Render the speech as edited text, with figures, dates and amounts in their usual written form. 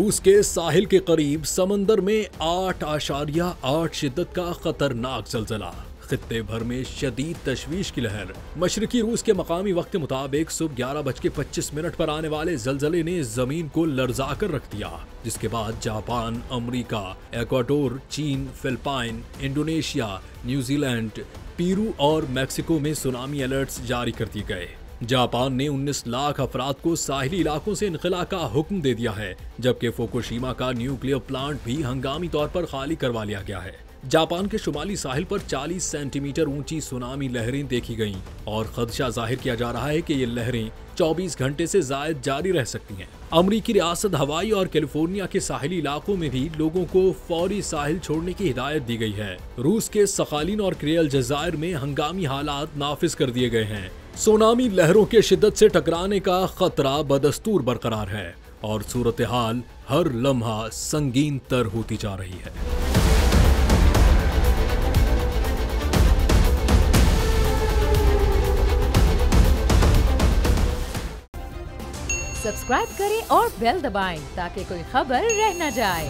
रूस के साहिल के करीब समंदर में 8.8 शिद्दत का खतरनाक जलजला। खित्ते भर में शदीद तशवीश की लहर। मशरकी रूस के मकामी वक्त के मुताबिक सुबह 11:25 पर आने वाले जलजले ने जमीन को लर्जा कर रख दिया, जिसके बाद जापान, अमेरिका, इक्वाडोर, चीन, फिलिपाइन, इंडोनेशिया, न्यूजीलैंड, पेरू और मेक्सिको में सुनामी अलर्ट्स जारी कर दिए गए। जापान ने 19 लाख अफराद को साहिली इलाकों से इनखला का हुक्म दे दिया है, जबकि फुकुशिमा का न्यूक्लियर प्लांट भी हंगामी तौर पर खाली करवा लिया गया है। जापान के शुमाली साहिल पर 40 सेंटीमीटर ऊंची सुनामी लहरें देखी गईं और खदशा जाहिर किया जा रहा है कि ये लहरें 24 घंटे से जायद जारी रह सकती हैं। अमरीकी रियासत हवाई और कैलिफोर्निया के साहिली इलाकों में भी लोगों को फौरी साहिल छोड़ने की हिदायत दी गई है। रूस के सखालिन और क्रियल जज़ायर में हंगामी हालात नाफिज कर दिए गए हैं। सुनामी लहरों के शिद्दत से टकराने का खतरा बदस्तूर बरकरार है और सूरत हाल हर लम्हा संगीन तर होती जा रही है। सब्सक्राइब करें और बेल दबाएं ताकि कोई खबर रह न जाए।